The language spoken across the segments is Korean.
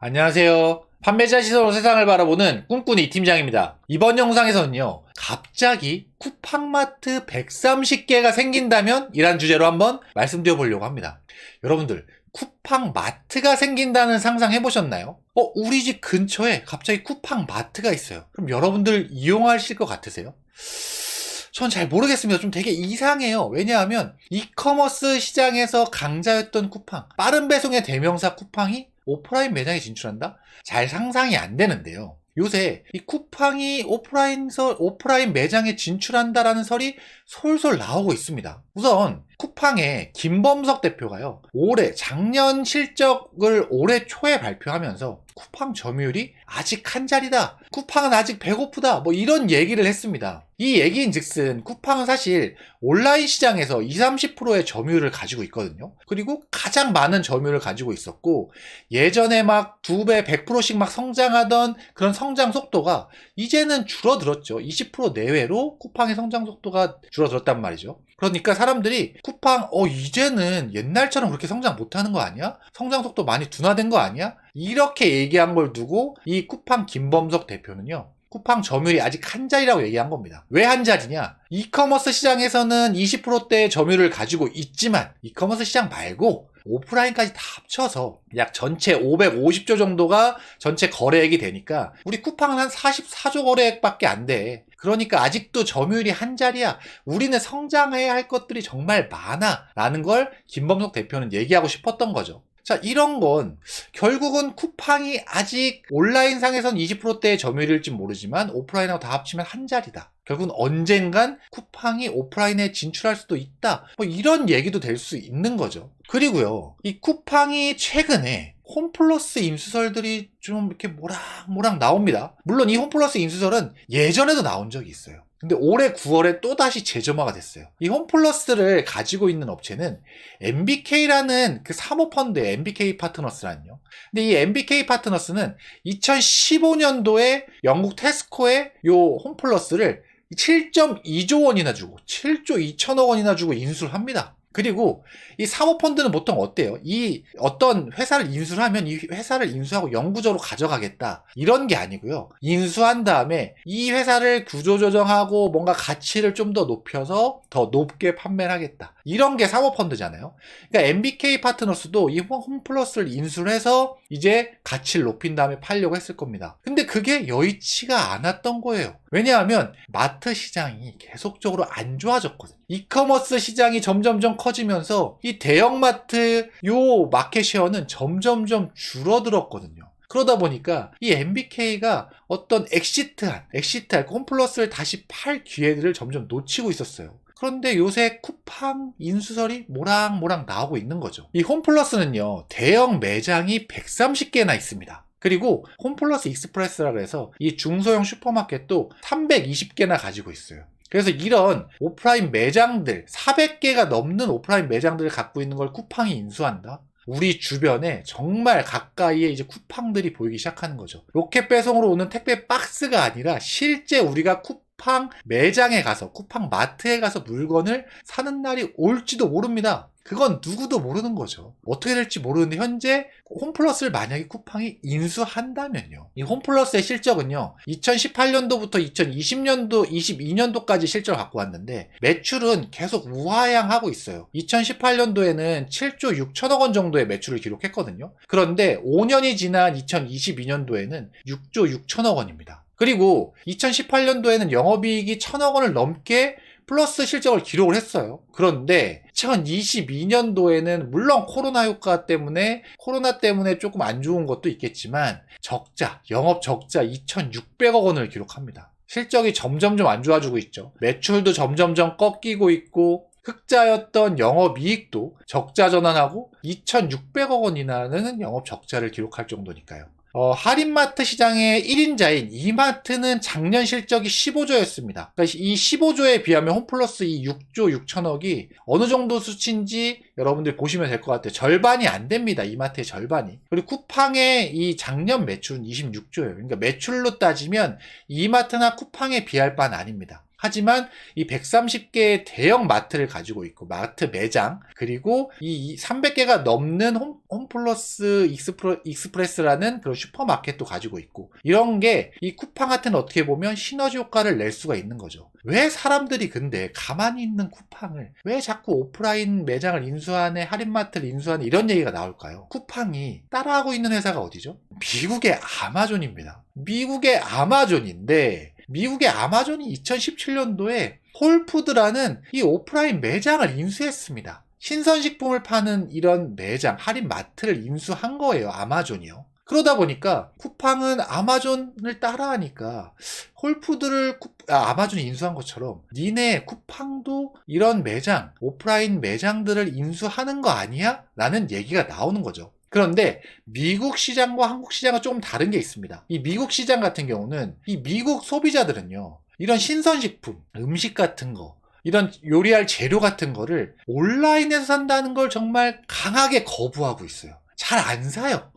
안녕하세요. 판매자 시선으로 세상을 바라보는 꿈꾸니 팀장입니다. 이번 영상에서는요, 갑자기 쿠팡마트 130개가 생긴다면? 이란 주제로 한번 말씀드려 보려고 합니다. 여러분들, 쿠팡마트가 생긴다는 상상 해보셨나요? 우리 집 근처에 갑자기 쿠팡마트가 있어요. 그럼 여러분들 이용하실 것 같으세요? 전 잘 모르겠습니다. 좀 되게 이상해요. 왜냐하면 이커머스 시장에서 강자였던 쿠팡, 빠른 배송의 대명사 쿠팡이 오프라인 매장에 진출한다? 잘 상상이 안 되는데요. 요새 이 쿠팡이 오프라인 매장에 진출한다라는 설이 솔솔 나오고 있습니다. 우선 쿠팡의 김범석 대표가요, 작년 실적을 올해 초에 발표하면서 쿠팡 점유율이 아직 한 자리다, 쿠팡은 아직 배고프다, 이런 얘기를 했습니다. 이 얘기인즉슨 쿠팡은 사실 온라인 시장에서 20-30%의 점유율을 가지고 있거든요. 그리고 가장 많은 점유율을 가지고 있었고, 예전에 막 2배, 100%씩 막 성장하던 그런 성장 속도가 이제는 줄어들었죠. 20% 내외로 쿠팡의 성장 속도가 줄어들었단 말이죠. 그러니까 사람들이 쿠팡 이제는 옛날처럼 그렇게 성장 못하는 거 아니야? 성장 속도 많이 둔화된 거 아니야? 이렇게 얘기한 걸 두고 이 쿠팡 김범석 대표는요, 쿠팡 점유율이 아직 한 자리라고 얘기한 겁니다. 왜 한 자리냐? 이커머스 시장에서는 20%대의 점유율을 가지고 있지만 이커머스 시장 말고 오프라인까지 다 합쳐서 약 전체 550조 정도가 전체 거래액이 되니까 우리 쿠팡은 한 44조 거래액밖에 안 돼. 그러니까 아직도 점유율이 한 자리야. 우리는 성장해야 할 것들이 정말 많아 라는 걸 김범석 대표는 얘기하고 싶었던 거죠. 자, 이런 건 결국은 쿠팡이 아직 온라인상에선 20%대의 점유율일지 모르지만 오프라인하고 다 합치면 한 자리다. 결국은 언젠간 쿠팡이 오프라인에 진출할 수도 있다. 이런 얘기도 될 수 있는 거죠. 그리고요, 이 쿠팡이 최근에 홈플러스 인수설들이 좀 이렇게 모락모락 나옵니다. 물론 이 홈플러스 인수설은 예전에도 나온 적이 있어요. 근데 올해 9월에 또다시 재점화가 됐어요. 이 홈플러스를 가지고 있는 업체는 MBK라는 그 사모펀드의 MBK 파트너스라는요. 근데 이 MBK 파트너스는 2015년도에 영국 테스코의 요 홈플러스를 7.2조 원이나 주고 7조 2천억 원이나 주고 인수를 합니다. 그리고 이 사모펀드는 보통 어때요? 이 어떤 회사를 인수를 하면 이 회사를 인수하고 영구적으로 가져가겠다, 이런 게 아니고요. 인수한 다음에 이 회사를 구조조정하고 뭔가 가치를 좀 더 높여서 더 높게 판매를 하겠다, 이런 게 사모펀드잖아요. 그러니까 MBK 파트너스도 이 홈플러스를 인수를 해서 이제 가치를 높인 다음에 팔려고 했을 겁니다. 근데 그게 여의치가 않았던 거예요. 왜냐하면 마트 시장이 계속적으로 안 좋아졌거든요. 이커머스 시장이 점점점 커지면서 이 대형마트 요 마켓 셰어는 점점점 줄어들었거든요. 그러다 보니까 이 MBK가 어떤 엑시트할 홈플러스를 다시 팔 기회들을 점점 놓치고 있었어요. 그런데 요새 쿠팡 인수설이 모락모락 나오고 있는 거죠. 이 홈플러스는요, 대형 매장이 130개나 있습니다. 그리고 홈플러스 익스프레스라고 해서 이 중소형 슈퍼마켓도 320개나 가지고 있어요. 그래서 이런 오프라인 매장들, 400개가 넘는 오프라인 매장들을 갖고 있는 걸 쿠팡이 인수한다? 우리 주변에 정말 가까이에 이제 쿠팡들이 보이기 시작하는 거죠. 로켓 배송으로 오는 택배 박스가 아니라 실제 우리가 쿠팡 매장에 가서, 쿠팡 마트에 가서 물건을 사는 날이 올지도 모릅니다. 그건 누구도 모르는 거죠. 어떻게 될지 모르는데 현재 홈플러스를 만약에 쿠팡이 인수한다면요, 이 홈플러스의 실적은요, 2018년도부터 2020년도, 22년도까지 실적을 갖고 왔는데 매출은 계속 우하향하고 있어요. 2018년도에는 7조 6천억 원 정도의 매출을 기록했거든요. 그런데 5년이 지난 2022년도에는 6조 6천억 원입니다. 그리고 2018년도에는 영업이익이 1천억 원을 넘게 플러스 실적을 기록을 했어요. 그런데 2022년도에는 물론 코로나 때문에 조금 안 좋은 것도 있겠지만 영업 적자 2,600억 원을 기록합니다. 실적이 점점점 안 좋아지고 있죠. 매출도 점점점 꺾이고 있고 흑자였던 영업이익도 적자 전환하고 2,600억 원이나는 영업 적자를 기록할 정도니까요. 할인마트 시장의 1인자인 이마트는 작년 실적이 15조였습니다. 그러니까 이 15조에 비하면 홈플러스 이 6조 6천억이 어느 정도 수치인지 여러분들 보시면 될 것 같아요. 절반이 안 됩니다. 이마트의 절반이. 그리고 쿠팡의 이 작년 매출은 26조예요. 그러니까 매출로 따지면 이마트나 쿠팡에 비할 바는 아닙니다. 하지만 이 130개의 대형 마트를 가지고 있고 마트 매장 그리고 이 300개가 넘는 홈플러스 익스프레스라는 그런 슈퍼마켓도 가지고 있고 이런 게 이 쿠팡한테는 어떻게 보면 시너지 효과를 낼 수가 있는 거죠. 왜 사람들이 근데 가만히 있는 쿠팡을 왜 자꾸 오프라인 매장을 인수하네 할인마트를 인수하네 이런 얘기가 나올까요? 쿠팡이 따라하고 있는 회사가 어디죠? 미국의 아마존입니다. 미국의 아마존인데 미국의 아마존이 2017년도에 홀푸드라는 이 오프라인 매장을 인수했습니다. 신선식품을 파는 이런 매장, 할인마트를 인수한 거예요. 아마존이요. 그러다 보니까 쿠팡은 아마존을 따라하니까 홀푸드를 아마존이 인수한 것처럼 니네 쿠팡도 이런 매장, 오프라인 매장들을 인수하는 거 아니야? 라는 얘기가 나오는 거죠. 그런데 미국 시장과 한국 시장은 조금 다른 게 있습니다. 이 미국 시장 같은 경우는 이 미국 소비자들은요, 이런 신선식품, 음식 같은 거, 이런 요리할 재료 같은 거를 온라인에서 산다는 걸 정말 강하게 거부하고 있어요. 잘 안 사요.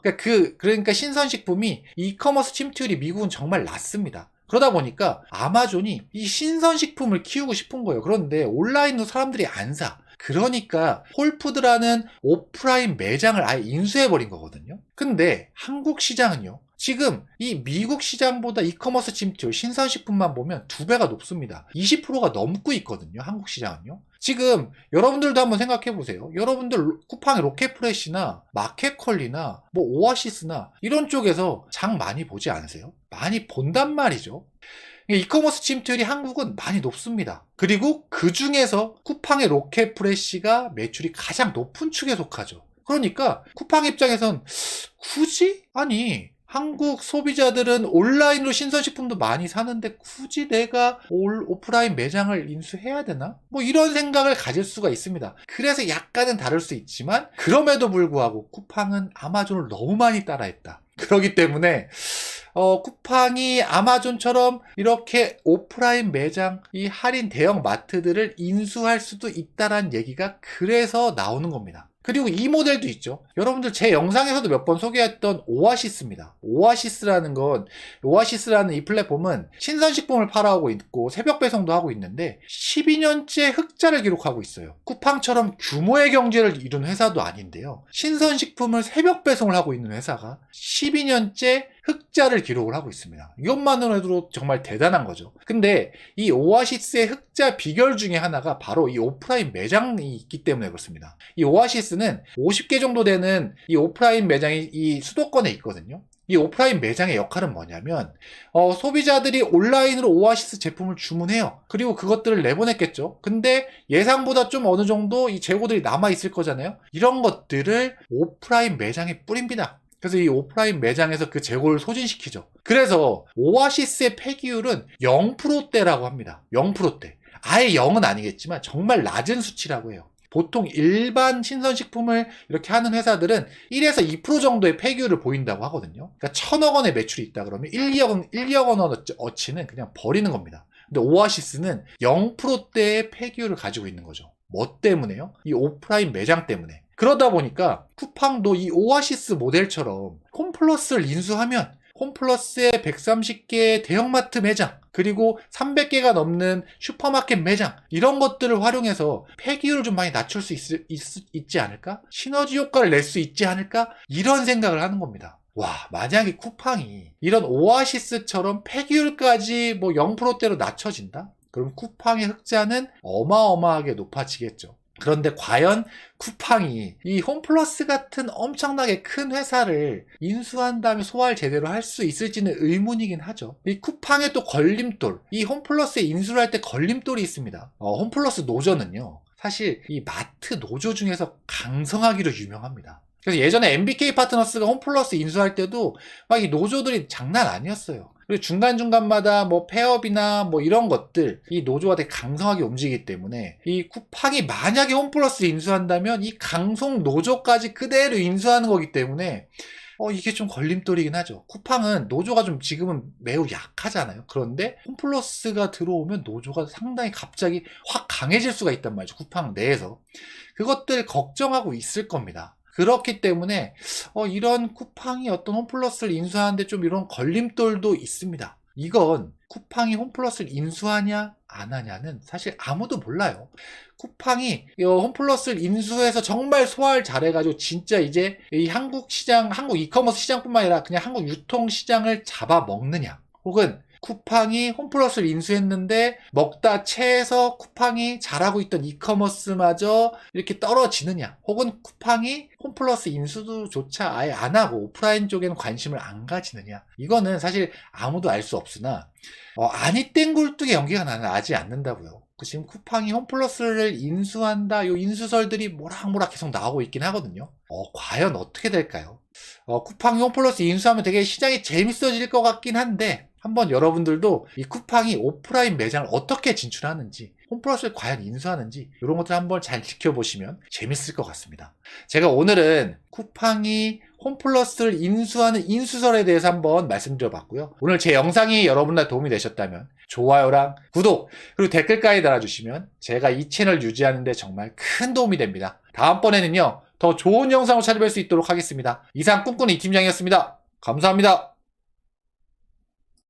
그러니까 신선식품이 이커머스 침투율이 미국은 정말 낮습니다. 그러다 보니까 아마존이 이 신선식품을 키우고 싶은 거예요. 그런데 온라인으로 사람들이 안 사. 그러니까 홀푸드라는 오프라인 매장을 아예 인수해버린 거거든요. 근데 한국 시장은요. 지금 이 미국 시장보다 이커머스 침투율 신선식품만 보면 2배가 높습니다. 20%가 넘고 있거든요. 한국 시장은요. 지금 여러분들도 한번 생각해 보세요. 여러분들 쿠팡의 로켓프레시나 마켓컬리나 뭐 오아시스나 이런 쪽에서 장 많이 보지 않으세요? 많이 본단 말이죠. 이커머스 침투율이 한국은 많이 높습니다. 그리고 그 중에서 쿠팡의 로켓프레시가 매출이 가장 높은 축에 속하죠. 그러니까 쿠팡 입장에선 굳이? 아니 한국 소비자들은 온라인으로 신선식품도 많이 사는데 굳이 내가 오프라인 매장을 인수해야 되나? 뭐 이런 생각을 가질 수가 있습니다. 그래서 약간은 다를 수 있지만 그럼에도 불구하고 쿠팡은 아마존을 너무 많이 따라했다. 그렇기 때문에 쿠팡이 아마존처럼 이렇게 오프라인 매장, 이 할인 대형 마트들을 인수할 수도 있다라는 얘기가 그래서 나오는 겁니다. 그리고 이 모델도 있죠. 여러분들 제 영상에서도 몇 번 소개했던 오아시스입니다. 오아시스라는 이 플랫폼은 신선식품을 팔아오고 있고 새벽 배송도 하고 있는데 12년째 흑자를 기록하고 있어요. 쿠팡처럼 규모의 경제를 이룬 회사도 아닌데요. 신선식품을 새벽 배송을 하고 있는 회사가 12년째 흑자를 기록을 하고 있습니다. 이것만으로도 정말 대단한 거죠. 근데 이 오아시스의 흑자 비결 중에 하나가 바로 이 오프라인 매장이 있기 때문에 그렇습니다. 이 오아시스는 50개 정도 되는 이 오프라인 매장이 이 수도권에 있거든요. 이 오프라인 매장의 역할은 뭐냐면 소비자들이 온라인으로 오아시스 제품을 주문해요. 그리고 그것들을 내보냈겠죠. 근데 예상보다 좀 어느 정도 이 재고들이 남아있을 거잖아요. 이런 것들을 오프라인 매장에 뿌립니다. 그래서 이 오프라인 매장에서 그 재고를 소진시키죠. 그래서 오아시스의 폐기율은 0%대라고 합니다. 0%대. 아예 0은 아니겠지만 정말 낮은 수치라고 해요. 보통 일반 신선식품을 이렇게 하는 회사들은 1에서 2% 정도의 폐기율을 보인다고 하거든요. 그러니까 1,000억 원의 매출이 있다 그러면 1억 원 어치는 그냥 버리는 겁니다. 근데 오아시스는 0%대의 폐기율을 가지고 있는 거죠. 뭐 때문에요? 이 오프라인 매장 때문에. 그러다 보니까 쿠팡도 이 오아시스 모델처럼 홈플러스를 인수하면 홈플러스의 130개의 대형마트 매장 그리고 300개가 넘는 슈퍼마켓 매장 이런 것들을 활용해서 폐기율을 좀 많이 낮출 수 있지 않을까? 시너지 효과를 낼 수 있지 않을까? 이런 생각을 하는 겁니다. 와, 만약에 쿠팡이 이런 오아시스처럼 폐기율까지 뭐 0%대로 낮춰진다? 그럼 쿠팡의 흑자는 어마어마하게 높아지겠죠. 그런데 과연 쿠팡이 이 홈플러스 같은 엄청나게 큰 회사를 인수한 다음에 소화를 제대로 할 수 있을지는 의문이긴 하죠. 이 쿠팡의 또 걸림돌, 이 홈플러스에 인수를 할 때 걸림돌이 있습니다. 홈플러스 노조는요, 사실 이 마트 노조 중에서 강성하기로 유명합니다. 그래서 예전에 MBK 파트너스가 홈플러스 인수할 때도 막 이 노조들이 장난 아니었어요. 그리고 중간중간마다 뭐 폐업이나 뭐 이런 것들 이 노조가 되게 강성하게 움직이기 때문에 이 쿠팡이 만약에 홈플러스를 인수한다면 이 강성 노조까지 그대로 인수하는 거기 때문에 이게 좀 걸림돌이긴 하죠. 쿠팡은 노조가 좀 지금은 매우 약하잖아요. 그런데 홈플러스가 들어오면 노조가 상당히 갑자기 확 강해질 수가 있단 말이죠. 쿠팡 내에서. 그것들 걱정하고 있을 겁니다. 그렇기 때문에 이런 쿠팡이 어떤 홈플러스를 인수하는데 좀 이런 걸림돌도 있습니다. 이건 쿠팡이 홈플러스를 인수하냐 안 하냐는 사실 아무도 몰라요. 쿠팡이 이 홈플러스를 인수해서 정말 소화를 잘해가지고 진짜 이제 이 한국 시장, 한국 이커머스 시장뿐만 아니라 그냥 한국 유통 시장을 잡아먹느냐, 혹은 쿠팡이 홈플러스를 인수했는데 먹다 채에서 쿠팡이 잘하고 있던 이커머스마저 이렇게 떨어지느냐, 혹은 쿠팡이 홈플러스 인수조차 아예 안 하고 오프라인 쪽에는 관심을 안 가지느냐, 이거는 사실 아무도 알 수 없으나 아니 땡굴뚝의 연기가 나는 나지 않는다고요. 지금 쿠팡이 홈플러스를 인수한다, 요 인수설들이 모락모락 계속 나오고 있긴 하거든요. 과연 어떻게 될까요? 쿠팡이 홈플러스 인수하면 되게 시장이 재밌어질 것 같긴 한데, 한번 여러분들도 이 쿠팡이 오프라인 매장을 어떻게 진출하는지, 홈플러스를 과연 인수하는지, 이런 것들 한번 잘 지켜보시면 재밌을 것 같습니다. 제가 오늘은 쿠팡이 홈플러스를 인수하는 인수설에 대해서 한번 말씀드려봤고요. 오늘 제 영상이 여러분들 도움이 되셨다면 좋아요랑 구독, 그리고 댓글까지 달아주시면 제가 이 채널 유지하는 데 정말 큰 도움이 됩니다. 다음번에는요, 더 좋은 영상으로 찾아뵐 수 있도록 하겠습니다. 이상 꿈꾸는 이 팀장이었습니다. 감사합니다.